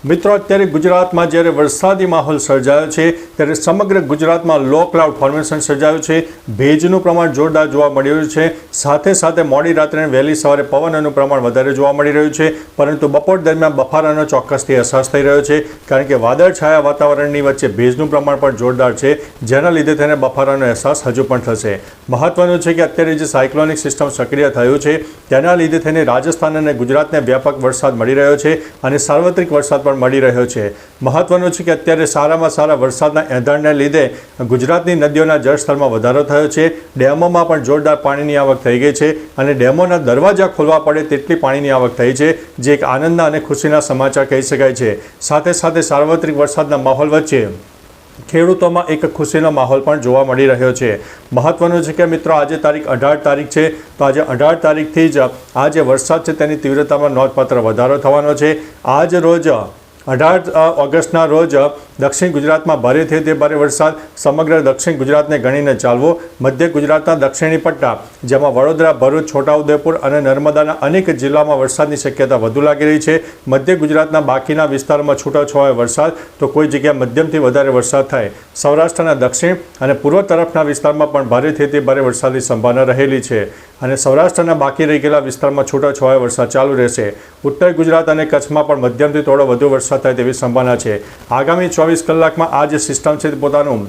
મિત્રો અત્યારે ગુજરાતમાં જ્યારે વરસાદી માહોલ સર્જાયો છે ત્યારે સમગ્ર ગુજરાતમાં લો ક્લાઉડ ફોર્મેશન સર્જાયું છે। ભેજનું પ્રમાણ જોરદાર જોવા મળી રહ્યું છે। સાથે સાથે મોડી રાત્રે વહેલી સવારે પવનનું પ્રમાણ વધારે જોવા મળી રહ્યું છે, પરંતુ બપોર દરમિયાન બફારાનો ચોક્કસથી અહેસાસ થઈ રહ્યો છે, કારણ કે વાદળછાયા વાતાવરણની વચ્ચે ભેજનું પ્રમાણ પણ જોરદાર છે, જેના લીધે તેને બફારાનો અહેસાસ હજુ પણ થશે। મહત્વનું છે કે અત્યારે જે સાયક્લોનિક સિસ્ટમ સક્રિય થયું છે તેના લીધે તેને રાજસ્થાન અને ગુજરાતને વ્યાપક વરસાદ મળી રહ્યો છે અને સાર્વત્રિક વરસાદ પણ મળી રહ્યો છે। મહત્વનું છે કે અત્યારે સારામાં સારા વરસાદના એંધાણને લીધે ગુજરાતની નદીઓના જળસ્તરમાં વધારો થયો છે। ડેમોમાં પણ જોરદાર પાણીની આવક થઈ ગઈ છે અને ડેમોના દરવાજા ખોલવા પડે તેટલી પાણીની આવક થઈ છે, જે એક આનંદના અને ખુશીના સમાચાર કહી શકાય છે। સાથે સાથે સાર્વત્રિક વરસાદના માહોલ વચ્ચે ખેડૂતોમાં એક ખુશીનો માહોલ પણ જોવા મળી રહ્યો છે। મહત્વનું છે કે મિત્રો આજે તારીખ 18 તારીખ છે, તો આજે 18 તારીખથી જ આ જે વરસાદ છે તેની તીવ્રતામાં નોંધપાત્ર વધારો થવાનો છે। આજ રોજ 18 ઓગસ્ટના રોજ દક્ષિણ ગુજરાતમાં ભારેથી અતિ ભારે વરસાદ સમગ્ર દક્ષિણ ગુજરાતને ગણીને ચાલવો। મધ્ય ગુજરાતના દક્ષિણી પટ્ટા જેમાં વડોદરા, ભરૂચ, છોટાઉદેપુર અને નર્મદાના અનેક જિલ્લામાં વરસાદની શક્યતા વધુ લાગી રહી છે। મધ્ય ગુજરાતના બાકીના વિસ્તારોમાં છૂટાછવાયો વરસાદ, તો કોઈ જગ્યાએ મધ્યમથી વધારે વરસાદ થાય। સૌરાષ્ટ્રના દક્ષિણ અને પૂર્વ તરફના વિસ્તારમાં પણ ભારેથી અતિ ભારે વરસાદની સંભાવના રહેલી છે અને સૌરાષ્ટ્રના બાકી રહી ગયેલા વિસ્તારમાં છૂટાછવાયો વરસાદ ચાલુ રહેશે। ઉત્તર ગુજરાત અને કચ્છમાં પણ મધ્યમથી થોડો વધુ વરસાદ થાય તેવી સંભાવના છે। આગામી 24 કલાકમાં આ જે સિસ્ટમ છે પોતાનું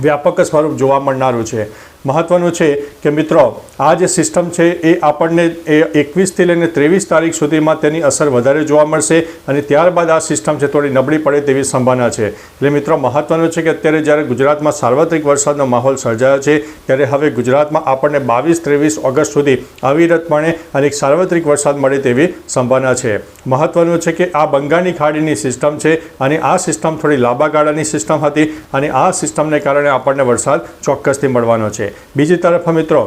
વ્યાપક સ્વરૂપ જોવા મળનારું છે। મહત્વનું છે કે મિત્રો આ જે સિસ્ટમ છે એ આપણને 21થી લઈને 23 તારીખ સુધીમાં તેની અસર વધારે જોવા મળશે અને ત્યારબાદ આ સિસ્ટમ છે થોડી નબળી પડે તેવી સંભાવના છે। એટલે મિત્રો મહત્વનું છે કે અત્યારે જ્યારે ગુજરાતમાં સાર્વત્રિક વરસાદનો માહોલ સર્જાયો છે ત્યારે હવે ગુજરાતમાં આપણને 22-23 ઓગસ્ટ સુધી અવિરતપણે અને એક સાર્વત્રિક વરસાદ મળે તેવી સંભાવના છે। મહત્વનું છે કે આ બંગાળની ખાડીની સિસ્ટમ છે અને આ સિસ્ટમ થોડી લાંબા ગાળાની સિસ્ટમ હતી અને આ સિસ્ટમને કારણે આપણને વરસાદ ચોક્કસથી મળવાનો છે। બીજી તરફ મિત્રો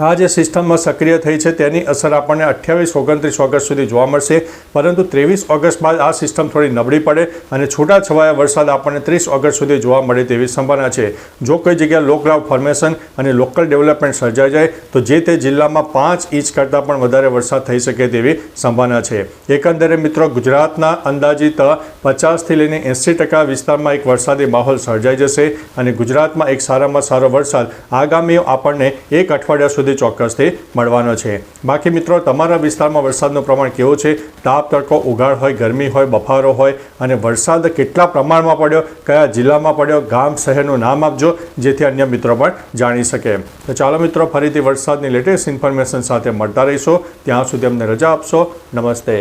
આ જે સિસ્ટમમાં સક્રિય થઈ છે તેની અસર આપણને 28-29 ઓગસ્ટ સુધી જોવા મળશે, પરંતુ 23 ઓગસ્ટ બાદ આ સિસ્ટમ થોડી નબળી પડે અને છૂટાછવાયા વરસાદ આપણને 30 ઓગસ્ટ સુધી જોવા મળે તેવી સંભાવના છે। જો કોઈ જગ્યાએ લો ક્લાઉડ ફોર્મેશન અને લોકલ ડેવલપમેન્ટ સર્જાઈ જાય તો જે તે જિલ્લામાં 5 ઇંચ કરતાં પણ વધારે વરસાદ થઈ શકે તેવી સંભાવના છે। એકંદરે મિત્રો ગુજરાતના અંદાજિત 50થી લઈને 80% વિસ્તારમાં એક વરસાદી માહોલ સર્જાઈ જશે અને ગુજરાતમાં એક સારામાં સારો વરસાદ આગામી આપણને એક અઠવાડિયા સુધી ચોક્કસથી મળવાનો છે। બાકી મિત્રો તમારા વિસ્તારમાં વરસાદનું પ્રમાણ કેવું છે? તાપ, તડકો, ઉઘાડ હોય, ગરમી હોય, બફારો હોય અને વરસાદ કેટલા પ્રમાણમાં પડ્યો, કયા જિલ્લામાં પડ્યો, ગામ, શહેરનું નામ આપજો, જેથી અન્ય મિત્રો પણ જાણી શકે। તો ચાલો મિત્રો ફરીથી વરસાદની લેટેસ્ટ ઇન્ફોર્મેશન સાથે મળતા રહીશું। ત્યાં સુધી અમને રજા આપશો। નમસ્તે।